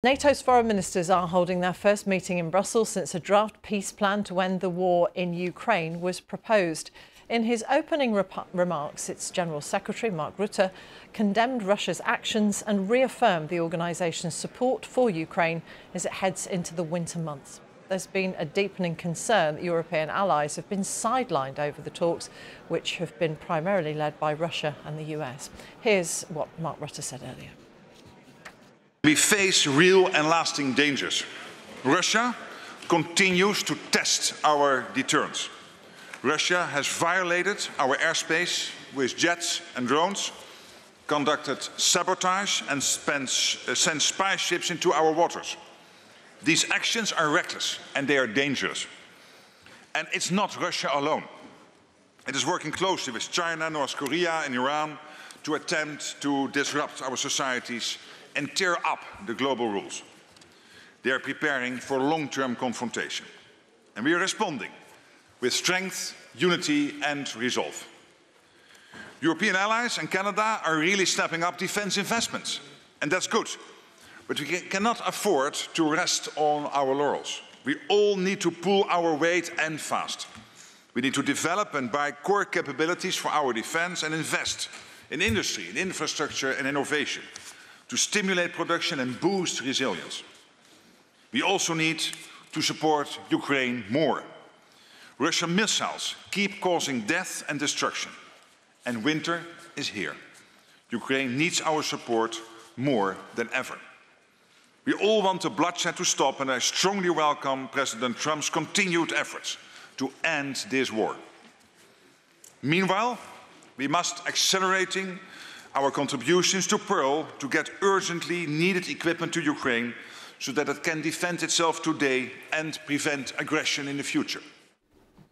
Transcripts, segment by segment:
NATO's foreign ministers are holding their first meeting in Brussels since a draft peace plan to end the war in Ukraine was proposed. In his opening remarks, its General Secretary, Mark Rutte, condemned Russia's actions and reaffirmed the organisation's support for Ukraine as it heads into the winter months. There's been a deepening concern that European allies have been sidelined over the talks, which have been primarily led by Russia and the US. Here's what Mark Rutte said earlier. We face real and lasting dangers. Russia continues to test our deterrence. Russia has violated our airspace with jets and drones, conducted sabotage and sent spy ships into our waters. These actions are reckless and they are dangerous. And it's not Russia alone. It is working closely with China, North Korea and Iran to attempt to disrupt our societies and tear up the global rules. They are preparing for long-term confrontation. And we are responding with strength, unity and resolve. European allies and Canada are really stepping up defence investments, and that's good. But we cannot afford to rest on our laurels. We all need to pull our weight and fast. We need to develop and buy core capabilities for our defence and invest in industry, in infrastructure and innovation to stimulate production and boost resilience. We also need to support Ukraine more. Russian missiles keep causing death and destruction, and winter is here. Ukraine needs our support more than ever. We all want the bloodshed to stop, and I strongly welcome President Trump's continued efforts to end this war. Meanwhile, we must accelerate our contributions to Pearl to get urgently needed equipment to Ukraine so that it can defend itself today and prevent aggression in the future.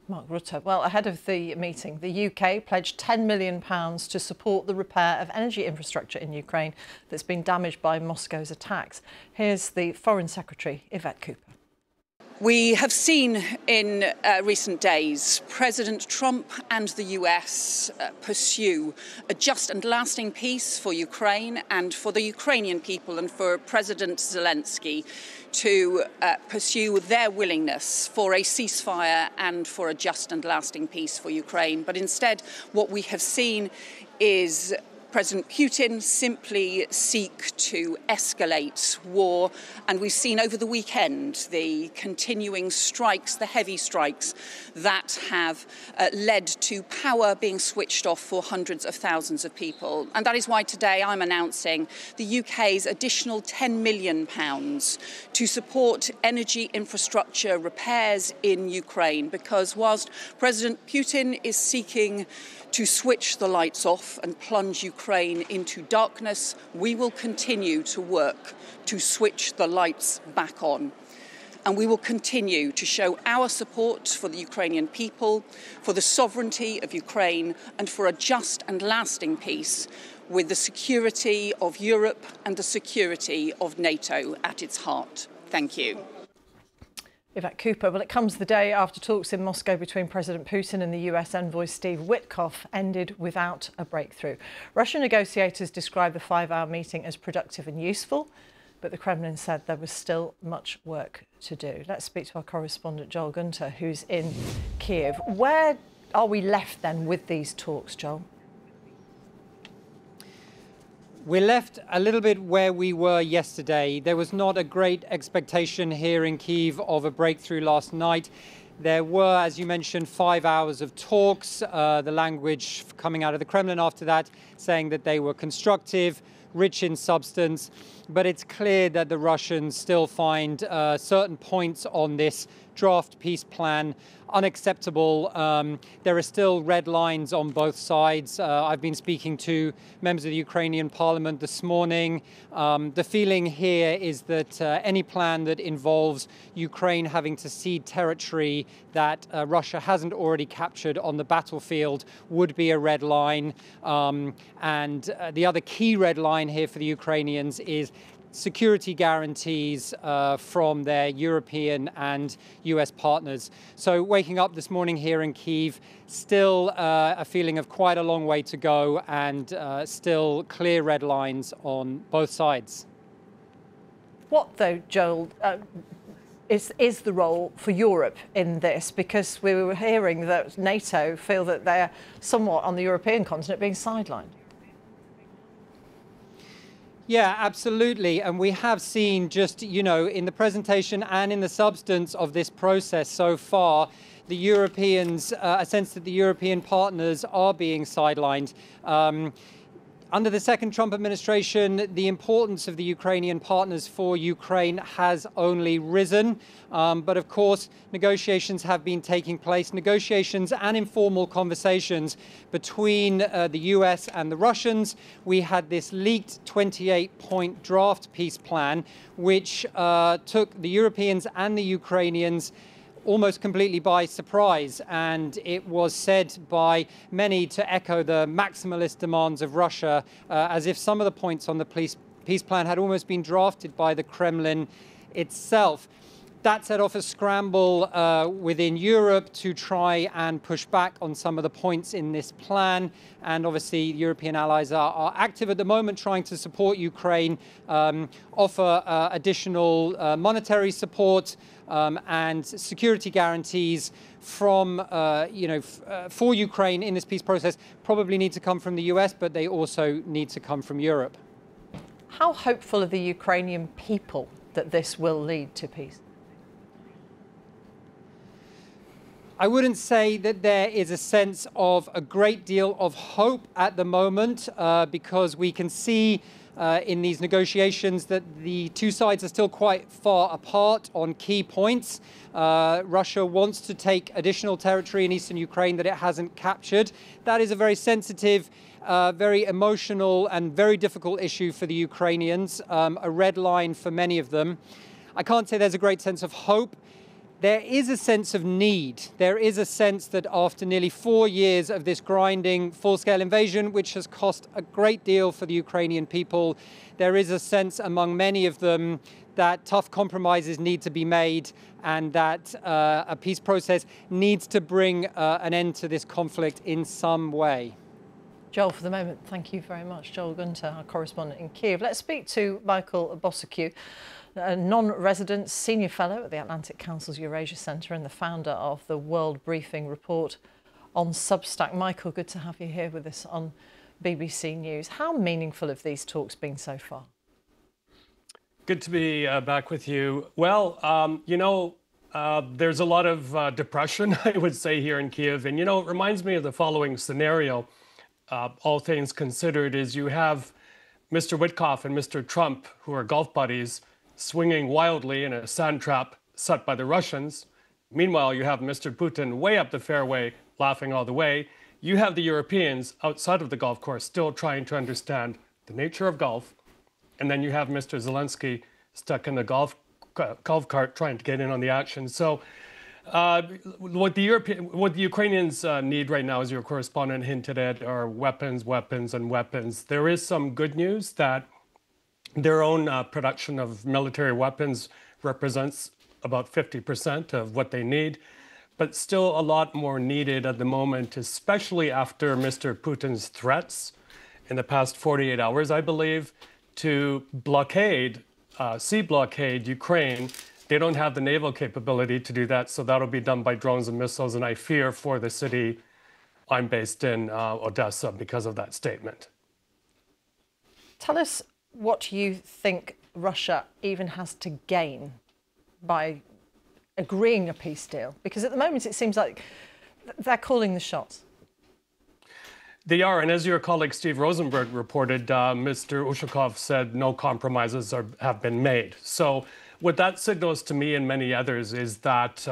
Mark Rutte. Well, ahead of the meeting, the UK pledged £10 million to support the repair of energy infrastructure in Ukraine that's been damaged by Moscow's attacks. Here's the Foreign Secretary, Yvette Cooper. We have seen in recent days President Trump and the US pursue a just and lasting peace for Ukraine and for the Ukrainian people, and for President Zelensky to pursue their willingness for a ceasefire and for a just and lasting peace for Ukraine. But instead, what we have seen is President Putin simply seek to escalate war, and we've seen over the weekend the continuing strikes, the heavy strikes that have led to power being switched off for hundreds of thousands of people. And that is why today I'm announcing the UK's additional £10 million to support energy infrastructure repairs in Ukraine, because whilst President Putin is seeking to switch the lights off and plunge Ukraine into darkness, we will continue to work to switch the lights back on. And we will continue to show our support for the Ukrainian people, for the sovereignty of Ukraine, and for a just and lasting peace with the security of Europe and the security of NATO at its heart. Thank you. Yvette Cooper. Well, it comes the day after talks in Moscow between President Putin and the US envoy Steve Witkoff ended without a breakthrough. Russian negotiators described the 5-hour meeting as productive and useful, but the Kremlin said there was still much work to do. Let's speak to our correspondent Joel Gunter, who's in Kiev. Where are we left then with these talks, Joel? We're left a little bit where we were yesterday. There was not a great expectation here in Kyiv of a breakthrough last night. There were, as you mentioned, 5 hours of talks. The language coming out of the Kremlin after that saying that they were constructive, rich in substance. But it's clear that the Russians still find certain points on this draft peace plan unacceptable. There are still red lines on both sides. I've been speaking to members of the Ukrainian parliament this morning. The feeling here is that any plan that involves Ukraine having to cede territory that Russia hasn't already captured on the battlefield would be a red line. And the other key red line here for the Ukrainians is security guarantees from their European and US partners. So waking up this morning here in Kyiv, still a feeling of quite a long way to go, and still clear red lines on both sides. What, though, Joel, is the role for Europe in this? Because we were hearing that NATO feel that they're somewhat on the European continent being sidelined. Yeah, absolutely. And we have seen just, in the presentation and in the substance of this process so far, the Europeans, a sense that the European partners are being sidelined. Under the second Trump administration, the importance of the Ukrainian partners for Ukraine has only risen. But of course, negotiations have been taking place, negotiations and informal conversations between the US and the Russians. We had this leaked 28-point draft peace plan, which took the Europeans and the Ukrainians almost completely by surprise, and it was said by many to echo the maximalist demands of Russia, as if some of the points on the peace plan had almost been drafted by the Kremlin itself. That set off a scramble within Europe to try and push back on some of the points in this plan. And obviously, European allies are active at the moment trying to support Ukraine, offer additional monetary support and security guarantees from, for Ukraine in this peace process. Probably need to come from the US, but they also need to come from Europe. How hopeful are the Ukrainian people that this will lead to peace? I wouldn't say that there is a sense of a great deal of hope at the moment, because we can see in these negotiations that the two sides are still quite far apart on key points. Russia wants to take additional territory in eastern Ukraine that it hasn't captured. That is a very sensitive, very emotional and very difficult issue for the Ukrainians, a red line for many of them. I can't say there's a great sense of hope. There is a sense of need. There is a sense that after nearly 4 years of this grinding full-scale invasion, which has cost a great deal for the Ukrainian people, there is a sense among many of them that tough compromises need to be made and that a peace process needs to bring an end to this conflict in some way. Joel, for the moment, thank you very much. Joel Gunter, our correspondent in Kyiv. Let's speak to Michael Bosacue, a non-resident senior fellow at the Atlantic Council's Eurasia Centre and the founder of the World Briefing Report on Substack. Michael, good to have you here with us on BBC News. How meaningful have these talks been so far? Good to be back with you. Well, there's a lot of depression, I would say, here in Kyiv. And, it reminds me of the following scenario, all things considered, is you have Mr. Witkoff and Mr. Trump, who are golf buddies, swinging wildly in a sand trap set by the Russians. Meanwhile, you have Mr. Putin way up the fairway, laughing all the way. You have the Europeans outside of the golf course still trying to understand the nature of golf. And then you have Mr. Zelensky stuck in the golf cart trying to get in on the action. So what the Ukrainians need right now, as your correspondent hinted at, are weapons, weapons, and weapons. There is some good news that their own production of military weapons represents about 50% of what they need, but still a lot more needed at the moment, especially after Mr. Putin's threats in the past 48 hours, I believe, to blockade, sea blockade Ukraine. They don't have the naval capability to do that, so that'll be done by drones and missiles, and I fear for the city I'm based in, Odessa, because of that statement. Tell us what you think Russia even has to gain by agreeing a peace deal, because at the moment it seems like they're calling the shots. They are, and as your colleague Steve Rosenberg reported, Mr. Ushakov said no compromises have been made. So what that signals to me and many others is that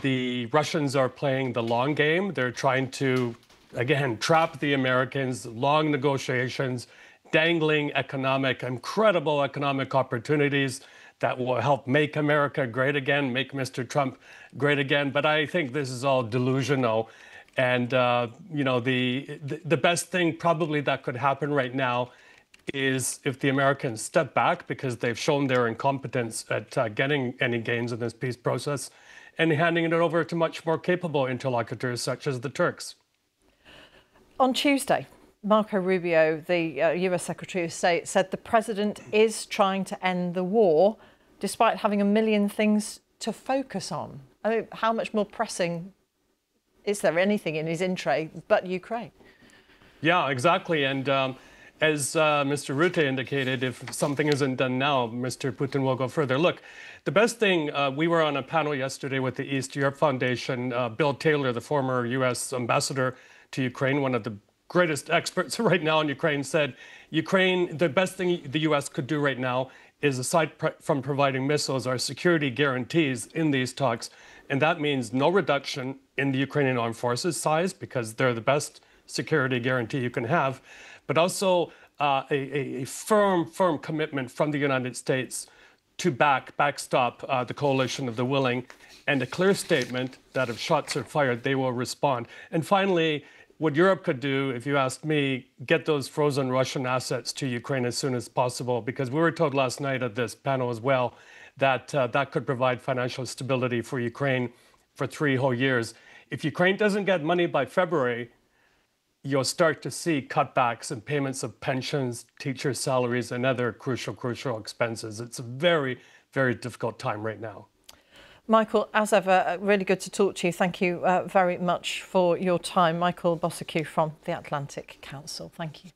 the Russians are playing the long game. They're trying to, again, trap the Americans, long negotiations, dangling incredible economic opportunities that will help make America great again, make Mr. Trump great again. But I think this is all delusional. And, the best thing probably that could happen right now is if the Americans step back, because they've shown their incompetence at getting any gains in this peace process, and handing it over to much more capable interlocutors such as the Turks. On Tuesday, Marco Rubio, the US Secretary of State, said the president is trying to end the war despite having a million things to focus on. I mean, how much more pressing is there anything in his in tray but Ukraine? Yeah, exactly. And as Mr. Rutte indicated, if something isn't done now, Mr. Putin will go further. Look, the best thing, we were on a panel yesterday with the East Europe Foundation. Bill Taylor, the former US ambassador to Ukraine, one of the greatest experts right now in Ukraine, said Ukraine, the best thing the US could do right now is, aside from providing missiles, are security guarantees in these talks. And that means no reduction in the Ukrainian armed forces size, because they're the best security guarantee you can have, but also a firm commitment from the United States to backstop the coalition of the willing, and a clear statement that if shots are fired, they will respond. And finally, what Europe could do, if you ask me, get those frozen Russian assets to Ukraine as soon as possible, because we were told last night at this panel as well that that could provide financial stability for Ukraine for 3 whole years. If Ukraine doesn't get money by February, you'll start to see cutbacks in payments of pensions, teacher salaries, and other crucial expenses. It's a very, very difficult time right now. Michael, as ever, really good to talk to you. Thank you very much for your time. Michael Bossacu from the Atlantic Council. Thank you.